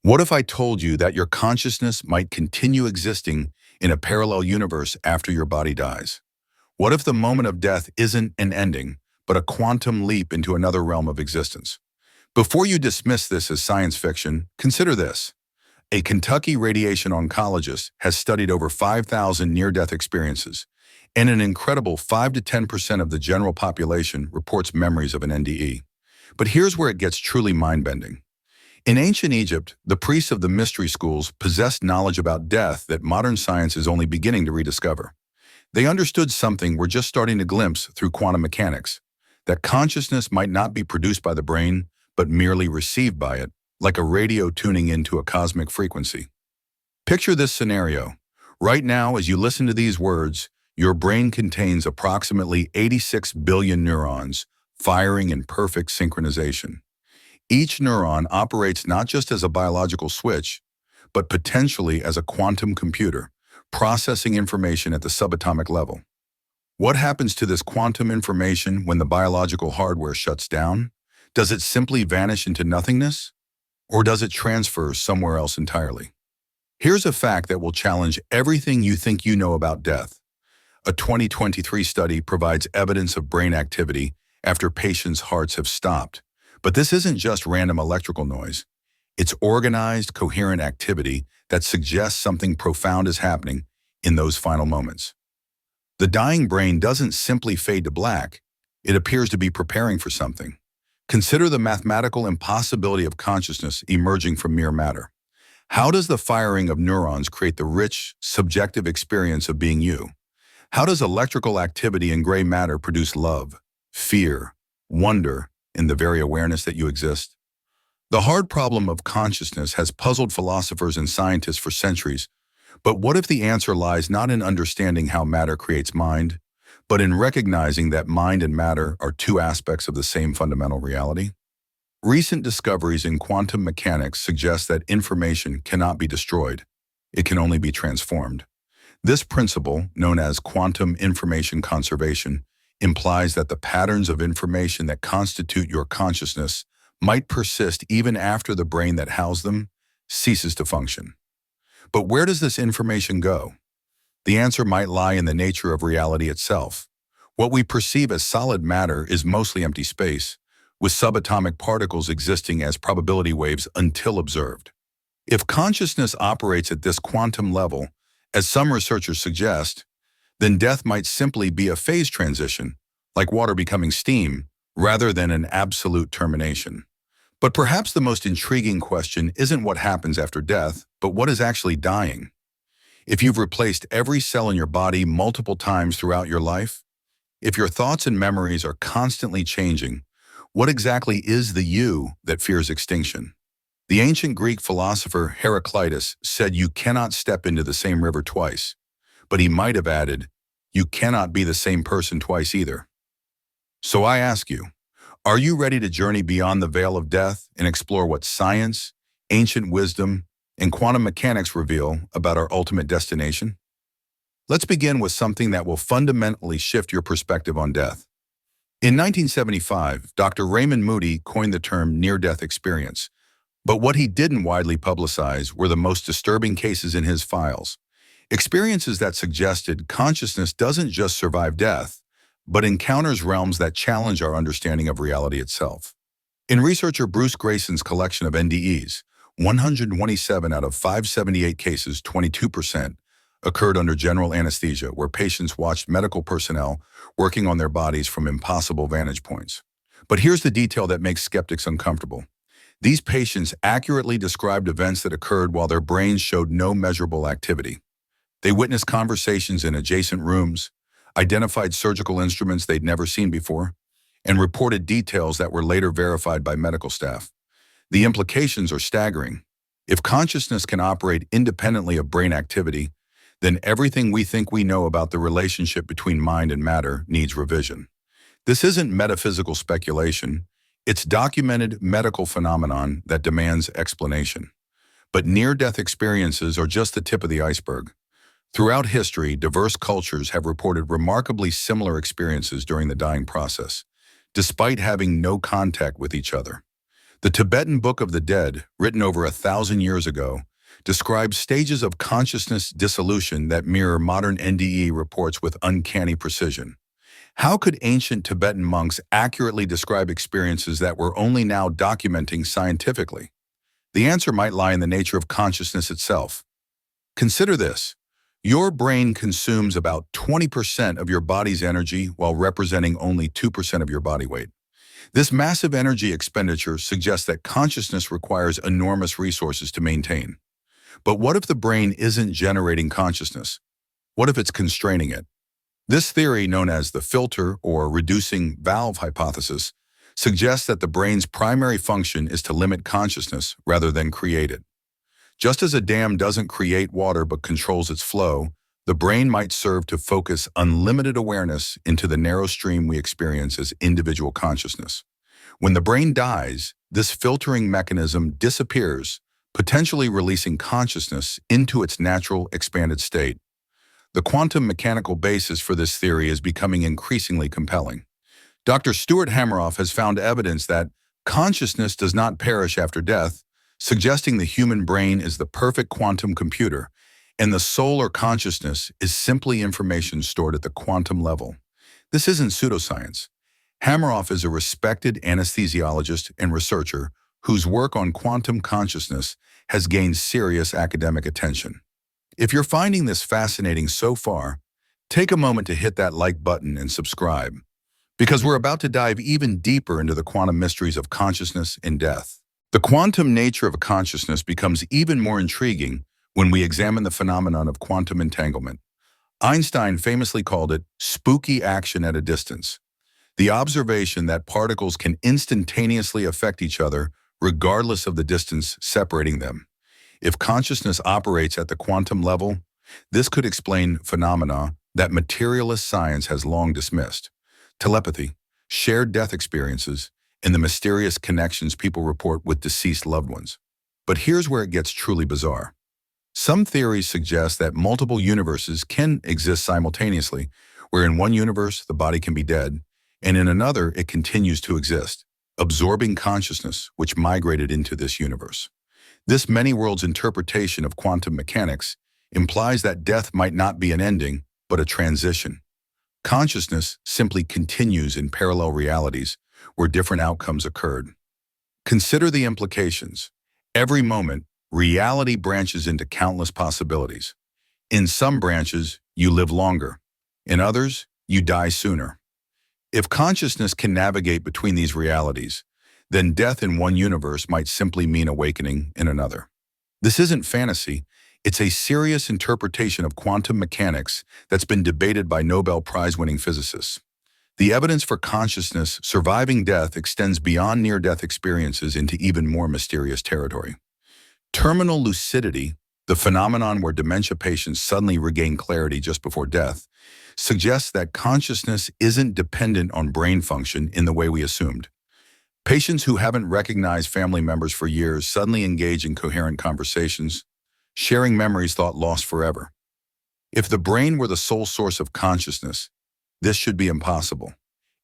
What if I told you that your consciousness might continue existing in a parallel universe after your body dies? What if the moment of death isn't an ending, but a quantum leap into another realm of existence? Before you dismiss this as science fiction, consider this. A Kentucky radiation oncologist has studied over 5,000 near-death experiences, and an incredible 5 to 10% of the general population reports memories of an NDE. But here's where it gets truly mind-bending. In ancient Egypt, the priests of the mystery schools possessed knowledge about death that modern science is only beginning to rediscover. They understood something we're just starting to glimpse through quantum mechanics, that consciousness might not be produced by the brain, but merely received by it, like a radio tuning into a cosmic frequency. Picture this scenario. Right now, as you listen to these words, your brain contains approximately 86 billion neurons, firing in perfect synchronization. Each neuron operates not just as a biological switch, but potentially as a quantum computer, processing information at the subatomic level. What happens to this quantum information when the biological hardware shuts down? Does it simply vanish into nothingness? Or does it transfer somewhere else entirely? Here's a fact that will challenge everything you think you know about death. A 2023 study provides evidence of brain activity after patients' hearts have stopped. But this isn't just random electrical noise. It's organized, coherent activity that suggests something profound is happening in those final moments. The dying brain doesn't simply fade to black. It appears to be preparing for something. Consider the mathematical impossibility of consciousness emerging from mere matter. How does the firing of neurons create the rich, subjective experience of being you? How does electrical activity in gray matter produce love, fear, wonder, in the very awareness that you exist? The hard problem of consciousness has puzzled philosophers and scientists for centuries. But what if the answer lies not in understanding how matter creates mind, but in recognizing that mind and matter are two aspects of the same fundamental reality? Recent discoveries in quantum mechanics suggest that information cannot be destroyed. It can only be transformed. This principle, known as quantum information conservation, implies that the patterns of information that constitute your consciousness might persist even after the brain that housed them ceases to function. But where does this information go? The answer might lie in the nature of reality itself. What we perceive as solid matter is mostly empty space, with subatomic particles existing as probability waves until observed. If consciousness operates at this quantum level, as some researchers suggest, then death might simply be a phase transition, like water becoming steam, rather than an absolute termination. But perhaps the most intriguing question isn't what happens after death, but what is actually dying. If you've replaced every cell in your body multiple times throughout your life, if your thoughts and memories are constantly changing, what exactly is the you that fears extinction? The ancient Greek philosopher Heraclitus said you cannot step into the same river twice. But he might have added, you cannot be the same person twice either. So I ask you, are you ready to journey beyond the veil of death and explore what science, ancient wisdom, and quantum mechanics reveal about our ultimate destination? Let's begin with something that will fundamentally shift your perspective on death. In 1975, Dr. Raymond Moody coined the term near-death experience, but what he didn't widely publicize were the most disturbing cases in his files. Experiences that suggested consciousness doesn't just survive death, but encounters realms that challenge our understanding of reality itself. In researcher Bruce Grayson's collection of NDEs, 127 out of 578 cases, 22%, occurred under general anesthesia, where patients watched medical personnel working on their bodies from impossible vantage points. But here's the detail that makes skeptics uncomfortable. These patients accurately described events that occurred while their brains showed no measurable activity. They witnessed conversations in adjacent rooms, identified surgical instruments they'd never seen before, and reported details that were later verified by medical staff. The implications are staggering. If consciousness can operate independently of brain activity, then everything we think we know about the relationship between mind and matter needs revision. This isn't metaphysical speculation. It's documented medical phenomenon that demands explanation. But near-death experiences are just the tip of the iceberg. Throughout history, diverse cultures have reported remarkably similar experiences during the dying process, despite having no contact with each other. The Tibetan Book of the Dead, written over 1,000 years ago, describes stages of consciousness dissolution that mirror modern NDE reports with uncanny precision. How could ancient Tibetan monks accurately describe experiences that we're only now documenting scientifically? The answer might lie in the nature of consciousness itself. Consider this. Your brain consumes about 20% of your body's energy while representing only 2% of your body weight. This massive energy expenditure suggests that consciousness requires enormous resources to maintain. But what if the brain isn't generating consciousness? What if it's constraining it? This theory, known as the filter or reducing valve hypothesis, suggests that the brain's primary function is to limit consciousness rather than create it. Just as a dam doesn't create water but controls its flow, the brain might serve to focus unlimited awareness into the narrow stream we experience as individual consciousness. When the brain dies, this filtering mechanism disappears, potentially releasing consciousness into its natural expanded state. The quantum mechanical basis for this theory is becoming increasingly compelling. Dr. Stuart Hameroff has found evidence that consciousness does not perish after death, suggesting the human brain is the perfect quantum computer, and the soul or consciousness is simply information stored at the quantum level. This isn't pseudoscience. Hameroff is a respected anesthesiologist and researcher whose work on quantum consciousness has gained serious academic attention. If you're finding this fascinating so far, take a moment to hit that like button and subscribe, because we're about to dive even deeper into the quantum mysteries of consciousness and death. The quantum nature of consciousness becomes even more intriguing when we examine the phenomenon of quantum entanglement. Einstein famously called it spooky action at a distance, the observation that particles can instantaneously affect each other regardless of the distance separating them. If consciousness operates at the quantum level, this could explain phenomena that materialist science has long dismissed: telepathy, shared death experiences, and the mysterious connections people report with deceased loved ones. But here's where it gets truly bizarre. Some theories suggest that multiple universes can exist simultaneously, where in one universe the body can be dead, and in another it continues to exist, absorbing consciousness which migrated into this universe. This many-worlds interpretation of quantum mechanics implies that death might not be an ending, but a transition. Consciousness simply continues in parallel realities where different outcomes occurred. Consider the implications. Every moment, reality branches into countless possibilities. In some branches, you live longer. In others, you die sooner. If consciousness can navigate between these realities, then death in one universe might simply mean awakening in another. This isn't fantasy. It's a serious interpretation of quantum mechanics that's been debated by Nobel Prize-winning physicists. The evidence for consciousness surviving death extends beyond near-death experiences into even more mysterious territory. Terminal lucidity, the phenomenon where dementia patients suddenly regain clarity just before death, suggests that consciousness isn't dependent on brain function in the way we assumed. Patients who haven't recognized family members for years suddenly engage in coherent conversations, sharing memories thought lost forever. If the brain were the sole source of consciousness, this should be impossible.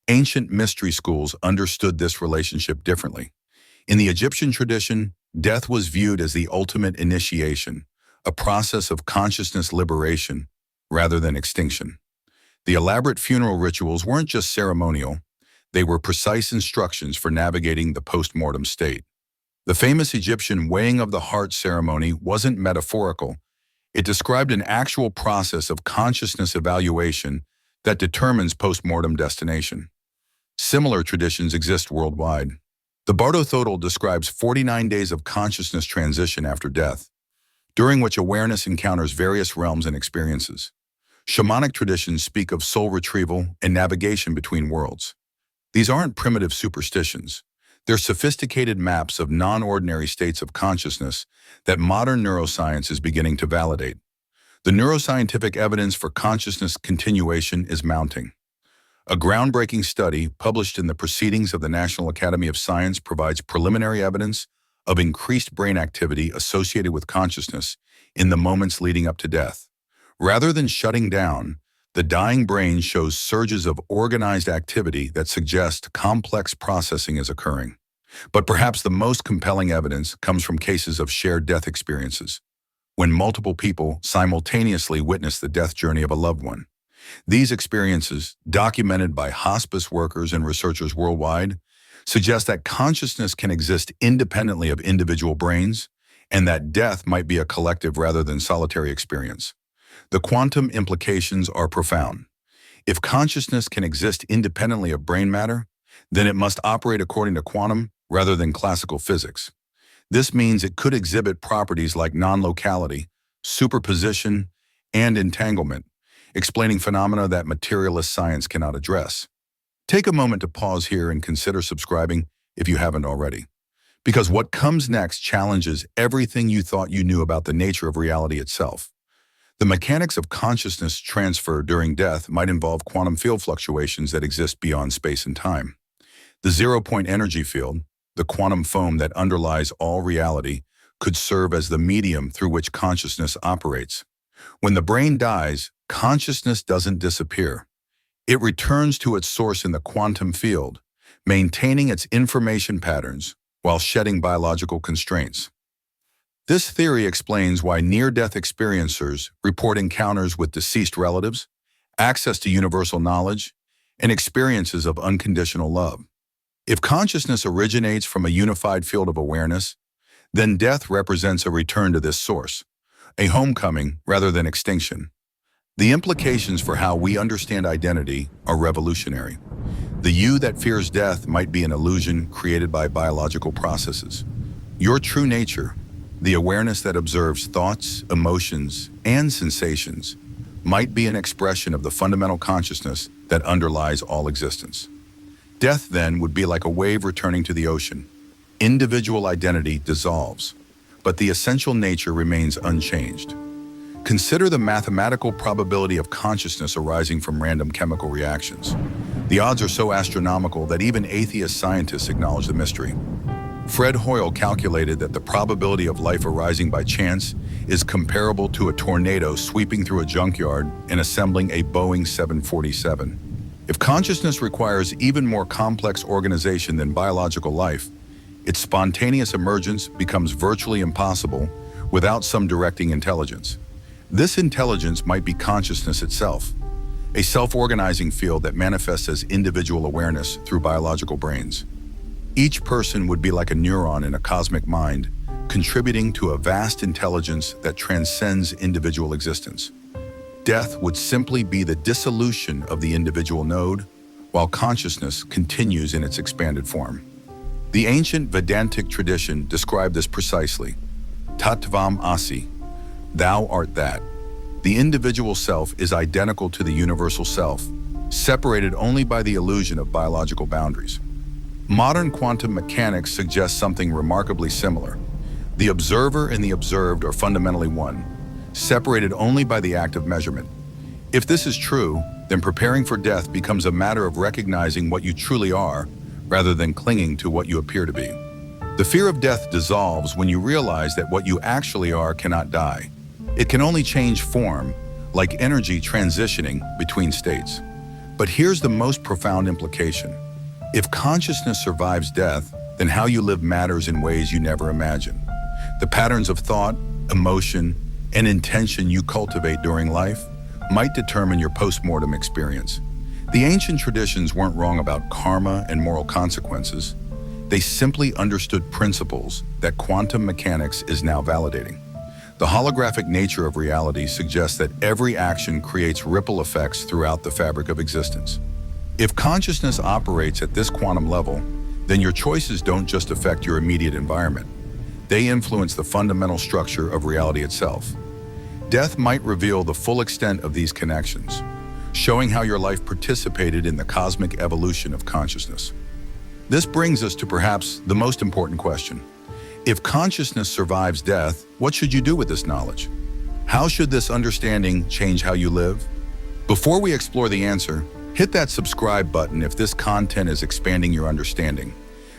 Ancient mystery schools understood this relationship differently. In the Egyptian tradition, death was viewed as the ultimate initiation, a process of consciousness liberation rather than extinction. The elaborate funeral rituals weren't just ceremonial, they were precise instructions for navigating the post-mortem state. The famous Egyptian weighing of the heart ceremony wasn't metaphorical. It described an actual process of consciousness evaluation that determines post-mortem destination. Similar traditions exist worldwide. The Bardo Thodol describes 49 days of consciousness transition after death, during which awareness encounters various realms and experiences. Shamanic traditions speak of soul retrieval and navigation between worlds. These aren't primitive superstitions. They're sophisticated maps of non-ordinary states of consciousness that modern neuroscience is beginning to validate. The neuroscientific evidence for consciousness continuation is mounting. A groundbreaking study published in the Proceedings of the National Academy of Science provides preliminary evidence of increased brain activity associated with consciousness in the moments leading up to death. Rather than shutting down, the dying brain shows surges of organized activity that suggest complex processing is occurring. But perhaps the most compelling evidence comes from cases of shared death experiences, when multiple people simultaneously witness the death journey of a loved one. These experiences, documented by hospice workers and researchers worldwide, suggest that consciousness can exist independently of individual brains, and that death might be a collective rather than solitary experience. The quantum implications are profound. If consciousness can exist independently of brain matter, then it must operate according to quantum rather than classical physics. This means it could exhibit properties like non-locality, superposition, and entanglement, explaining phenomena that materialist science cannot address. Take a moment to pause here and consider subscribing if you haven't already, because what comes next challenges everything you thought you knew about the nature of reality itself. The mechanics of consciousness transfer during death might involve quantum field fluctuations that exist beyond space and time. The zero-point energy field, the quantum foam that underlies all reality, could serve as the medium through which consciousness operates. When the brain dies, consciousness doesn't disappear. It returns to its source in the quantum field, maintaining its information patterns while shedding biological constraints. This theory explains why near-death experiencers report encounters with deceased relatives, access to universal knowledge, and experiences of unconditional love. If consciousness originates from a unified field of awareness, then death represents a return to this source, a homecoming rather than extinction. The implications for how we understand identity are revolutionary. The you that fears death might be an illusion created by biological processes. Your true nature, the awareness that observes thoughts, emotions, and sensations, might be an expression of the fundamental consciousness that underlies all existence. Death, then, would be like a wave returning to the ocean. Individual identity dissolves, but the essential nature remains unchanged. Consider the mathematical probability of consciousness arising from random chemical reactions. The odds are so astronomical that even atheist scientists acknowledge the mystery. Fred Hoyle calculated that the probability of life arising by chance is comparable to a tornado sweeping through a junkyard and assembling a Boeing 747. If consciousness requires even more complex organization than biological life, its spontaneous emergence becomes virtually impossible without some directing intelligence. This intelligence might be consciousness itself, a self-organizing field that manifests as individual awareness through biological brains. Each person would be like a neuron in a cosmic mind, contributing to a vast intelligence that transcends individual existence. Death would simply be the dissolution of the individual node, while consciousness continues in its expanded form. The ancient Vedantic tradition described this precisely. Tattvam asi, thou art that. The individual self is identical to the universal self, separated only by the illusion of biological boundaries. Modern quantum mechanics suggests something remarkably similar. The observer and the observed are fundamentally one, separated only by the act of measurement. If this is true, then preparing for death becomes a matter of recognizing what you truly are, rather than clinging to what you appear to be. The fear of death dissolves when you realize that what you actually are cannot die. It can only change form, like energy transitioning between states. But here's the most profound implication. If consciousness survives death, then how you live matters in ways you never imagined. The patterns of thought, emotion, and intention you cultivate during life might determine your post-mortem experience. The ancient traditions weren't wrong about karma and moral consequences. They simply understood principles that quantum mechanics is now validating. The holographic nature of reality suggests that every action creates ripple effects throughout the fabric of existence. If consciousness operates at this quantum level, then your choices don't just affect your immediate environment. They influence the fundamental structure of reality itself. Death might reveal the full extent of these connections, showing how your life participated in the cosmic evolution of consciousness. This brings us to perhaps the most important question. If consciousness survives death, what should you do with this knowledge? How should this understanding change how you live? Before we explore the answer, hit that subscribe button if this content is expanding your understanding,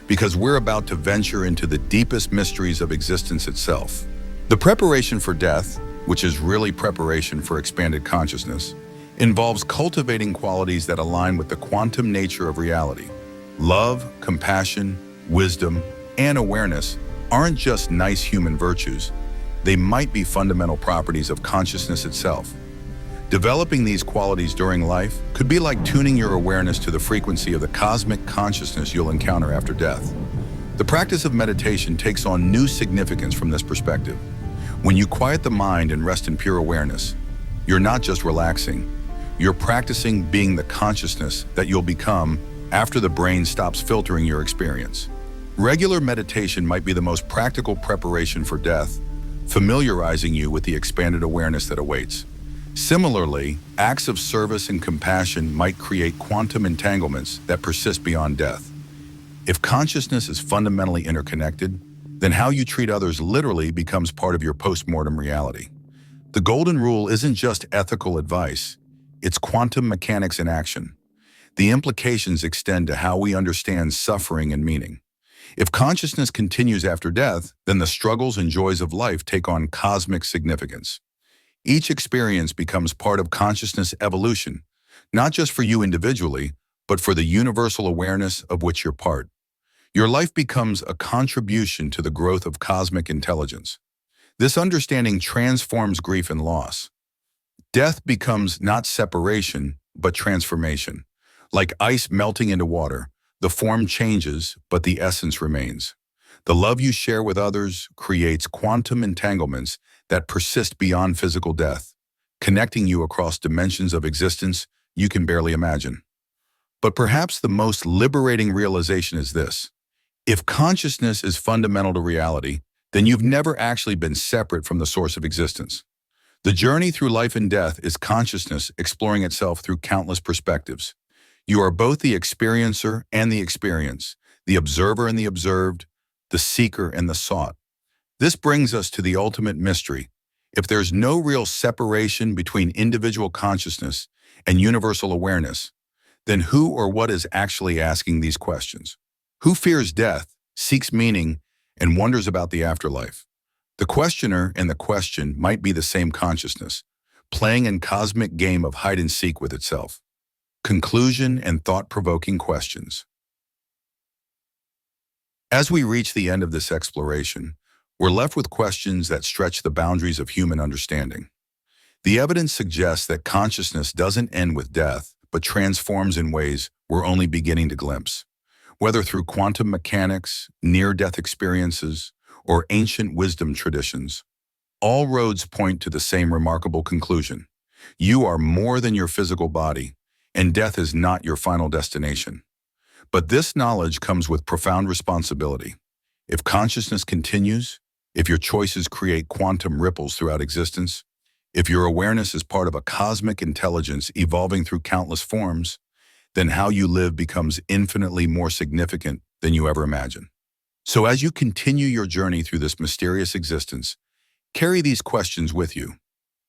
because we're about to venture into the deepest mysteries of existence itself. The preparation for death, which is really preparation for expanded consciousness, involves cultivating qualities that align with the quantum nature of reality. Love, compassion, wisdom, and awareness aren't just nice human virtues. They might be fundamental properties of consciousness itself. Developing these qualities during life could be like tuning your awareness to the frequency of the cosmic consciousness you'll encounter after death. The practice of meditation takes on new significance from this perspective. When you quiet the mind and rest in pure awareness, you're not just relaxing, you're practicing being the consciousness that you'll become after the brain stops filtering your experience. Regular meditation might be the most practical preparation for death, familiarizing you with the expanded awareness that awaits. Similarly, acts of service and compassion might create quantum entanglements that persist beyond death. If consciousness is fundamentally interconnected, then how you treat others literally becomes part of your post-mortem reality. The golden rule isn't just ethical advice, it's quantum mechanics in action. The implications extend to how we understand suffering and meaning. If consciousness continues after death, then the struggles and joys of life take on cosmic significance. Each experience becomes part of consciousness evolution, not just for you individually, but for the universal awareness of which you're part. Your life becomes a contribution to the growth of cosmic intelligence. This understanding transforms grief and loss. Death becomes not separation, but transformation. Like ice melting into water, the form changes, but the essence remains. The love you share with others creates quantum entanglements that persist beyond physical death, connecting you across dimensions of existence you can barely imagine. But perhaps the most liberating realization is this: if consciousness is fundamental to reality, then you've never actually been separate from the source of existence. The journey through life and death is consciousness exploring itself through countless perspectives. You are both the experiencer and the experience, the observer and the observed, the seeker and the sought. This brings us to the ultimate mystery. If there's no real separation between individual consciousness and universal awareness, then who or what is actually asking these questions? Who fears death, seeks meaning, and wonders about the afterlife? The questioner and the question might be the same consciousness, playing a cosmic game of hide and seek with itself. Conclusion and thought-provoking questions. As we reach the end of this exploration, we're left with questions that stretch the boundaries of human understanding. The evidence suggests that consciousness doesn't end with death, but transforms in ways we're only beginning to glimpse. Whether through quantum mechanics, near-death experiences, or ancient wisdom traditions, all roads point to the same remarkable conclusion. You are more than your physical body, and death is not your final destination. But this knowledge comes with profound responsibility. If consciousness continues, if your choices create quantum ripples throughout existence, if your awareness is part of a cosmic intelligence evolving through countless forms, then how you live becomes infinitely more significant than you ever imagined. So as you continue your journey through this mysterious existence, carry these questions with you.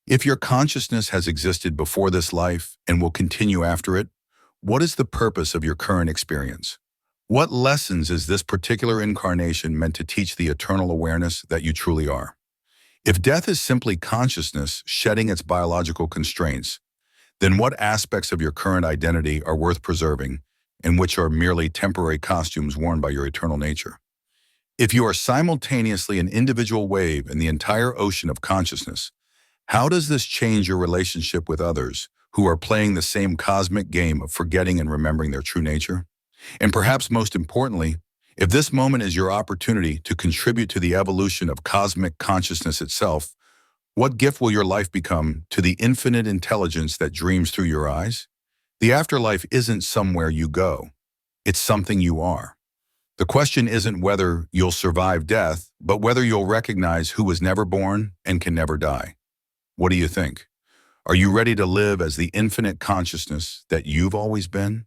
If your consciousness has existed before this life and will continue after it, what is the purpose of your current experience? What lessons is this particular incarnation meant to teach the eternal awareness that you truly are? If death is simply consciousness shedding its biological constraints, then what aspects of your current identity are worth preserving and which are merely temporary costumes worn by your eternal nature? If you are simultaneously an individual wave in the entire ocean of consciousness, how does this change your relationship with others who are playing the same cosmic game of forgetting and remembering their true nature? And perhaps most importantly, if this moment is your opportunity to contribute to the evolution of cosmic consciousness itself, what gift will your life become to the infinite intelligence that dreams through your eyes? The afterlife isn't somewhere you go. It's something you are. The question isn't whether you'll survive death, but whether you'll recognize who was never born and can never die. What do you think? Are you ready to live as the infinite consciousness that you've always been?